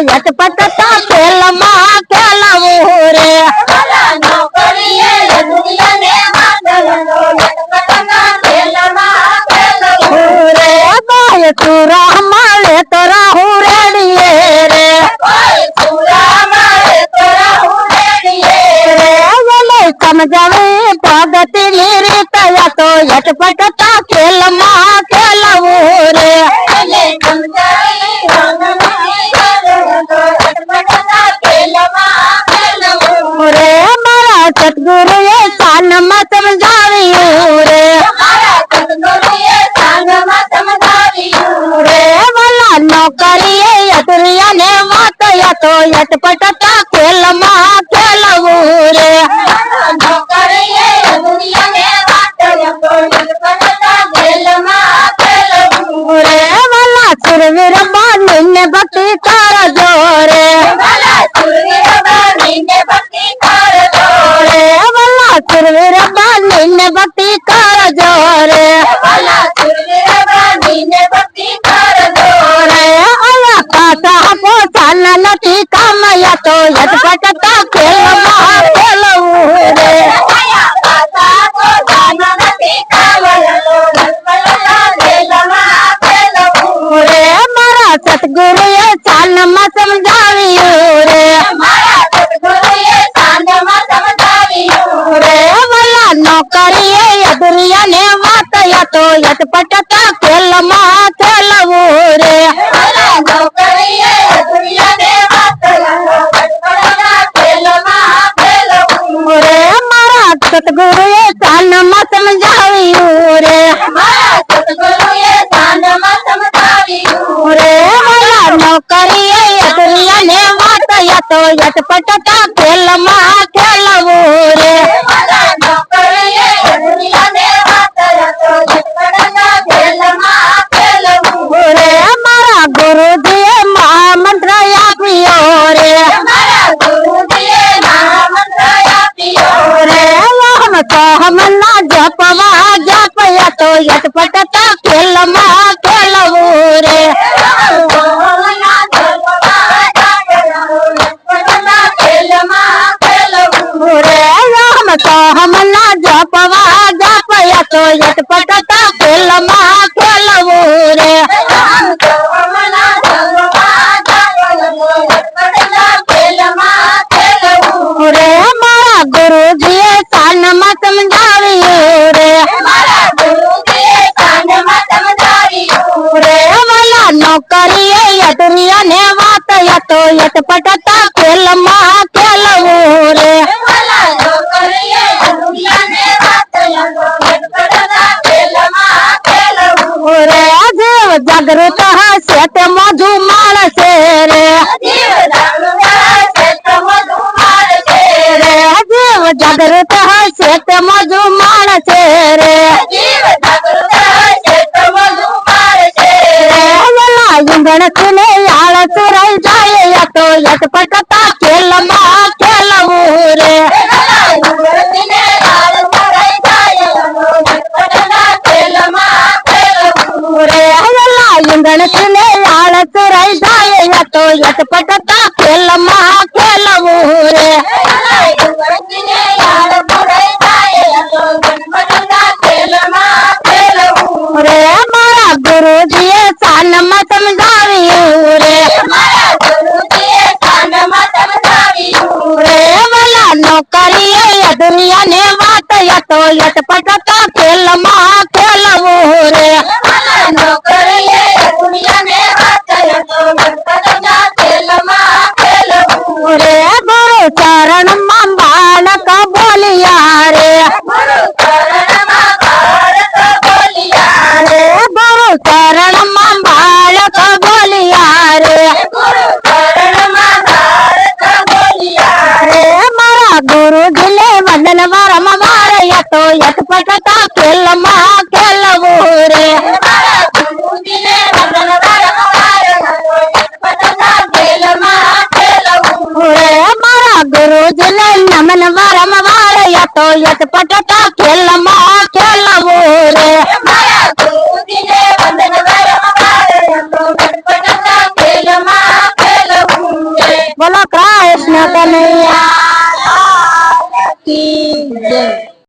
यटपटता खेल में खेलवू रे चूरा माले तोरा हूँ रेडिये रे समझावे प्रगति निरीत या तो यटपटता खेल में खेलवू रे मारा सतगुरु ये सान में समझावियो रे वाला नौकरी यतुरिया ने मात या तो यटपटता खेल में खेलवू रे वाला सुरवीर बानी भक्ति कर जोरे वाला सुरवीर बानी भक्ति कर जोरे आया कासा को सान नती काम या तो यटपटता खेल में खेलवू रे सतगुरु ये सान में समझावियो रे वाला नौकरी यदुरिया ने मात या तो यटपटता खेल में खेलवू रे मारा सतगुरु ये सान में समझावियो रे वाला नौकरी यदुरिया ने मात या तो यटपटता खेल में खेलवू रे मारा गुरु जी महामंत्र आपियो रे हम तो हम ना जपवा जप या तो यटपटता खेल में खेलवू रे हम तो हम ना जपवा जप या तो यटपटता खेल में खेलवू रे मारा गुरु जी सान में समझावियो रे वाला नौकरी यदुरिया ने मात या तो यटपटता खेल में खेलवू रे जीव जागृत है सेत मधु मानस रे जीव जागृत है सेत मधु मानस रे इंधन सुने याल सुरई जाए या तो यटपटता खेल में खेलवू रे इंधन सुने याल सुरई जाए या तो यटपटता खेल में खेलवू रे मारा गुरु जी सान में समझावियो रे वाला नौकरी यदुरिया ने मात या तो यटपटता खेल में खेलवू रे गुरु चरण में बालक बोलिया रे गुरु चरण में बालक बोलिया रे मारा गुरु जिले वंदन वरम मारे या तो यटपटता खेल में खेलवू रे मारा गुरु जिले नमन वरम मारे या तो यटपटता खेल में खेलवू रे